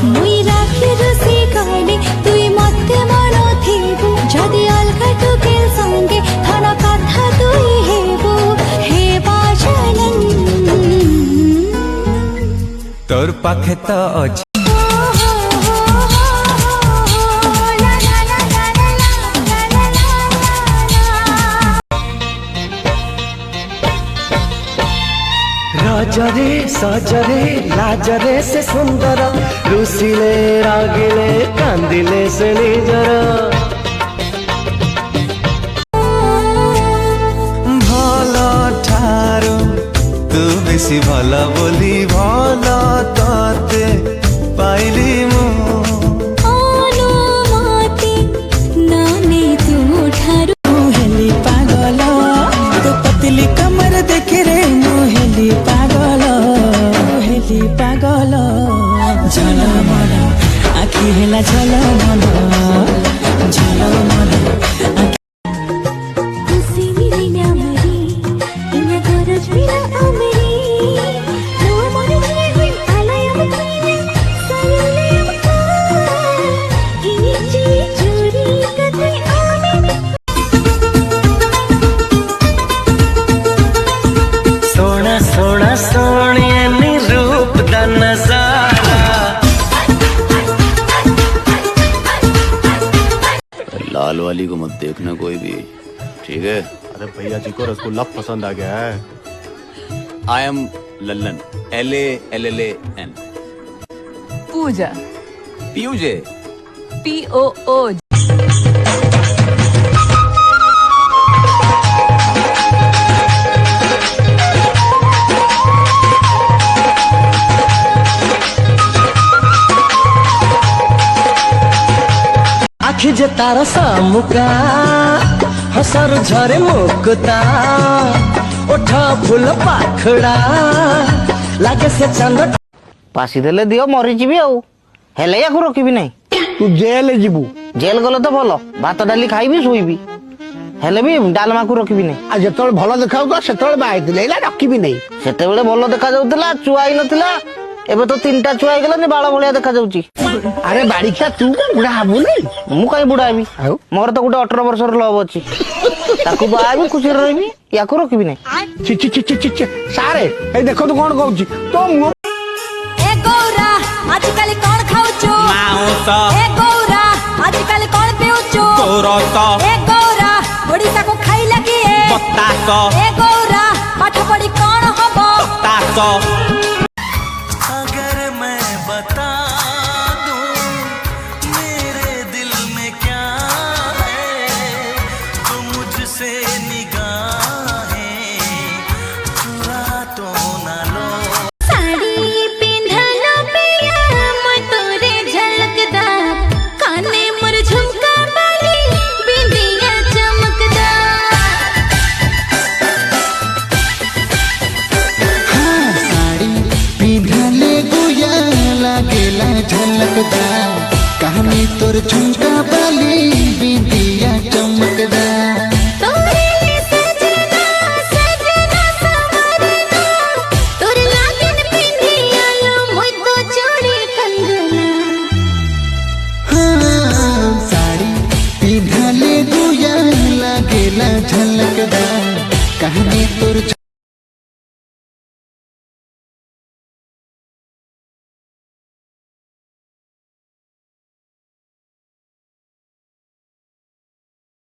मुई राखी रुसी कहले तुई मते मन थेबु जदि अलगा टुकेल संगे थाना कथा तुई हेबु हे बाजनन तोर पाखे तो अछि राजरे सजरे लाजरे से सुंदर रुसिले रागिले कांदिले से निजर भल ठारू तू बेसी भल बोली भल तते पाइली मु अनुमति नाने तू ठारू हेली पागल तो पतली कमर देखे रे हेली पागल झल मन आखि हेला झल मन खुशी मिली न्यामरी इना गरज बिना अमरी नो मन में हुई आलय मकीने सयले मका इची चोरी कते आमेने सोना सोना सोनिया नी रूप दा नजारा लाल वाली को मत देखना कोई भी, ठीक है? अरे भैया जी को रसगुल्ला पसंद आ गया है। I am Lallan, LALLAN। Puja, PUJ। POO। आखि जे तार सामुका हसर झरे मुकुता ओठ फूल पाखड़ा लागे से चंद पासी देले दियो मरी जीवी आउ हेले या को रखिबी नहीं। तू जेल जीवु जेल गले तो भलो भात डाली खाइबी सोइबी हेले भी डालमा को रखिबी नहीं। आ जेतोल भलो देखाउ तो सेतोल बाइदिले एला रखिबी नहीं। सेते बेले भलो देखा जाउतला चुआई नथिला एबे तो तीनटा चुआई गेला ने बाळ भलिया देखा जाउची। अरे बाड़ी क्या तू बुढ़ा हबु नहीं मु काई बुढ़ा हेबी मोर तो गुटे 18 वर्ष र लव अछि ताकू बाबी खुशी रहबी या को रखिबी नहीं। छि छि छि छि छि सारे ए देखो तो कोन कहउची तो मु ए गौरा आजकल कौन खाउचो माउस ए गौरा आजकल कौन पिउचो कोरस ए गौरा ओडिसा को खाई लगी ए बतास ए गौरा पाठ पढ़ी कौन हबो तास अगर मैं बता दूं मेरे दिल में क्या है तो मुझसे निगाहें चुरा तो ना लो। साड़ी पिंधलो पिया म तोरे झलकदा काने मोर झुमका बाली बिंदिया चमकदा साड़ी पिंधले गुया लागेला झलकदा कहानी तोर झुमका बाली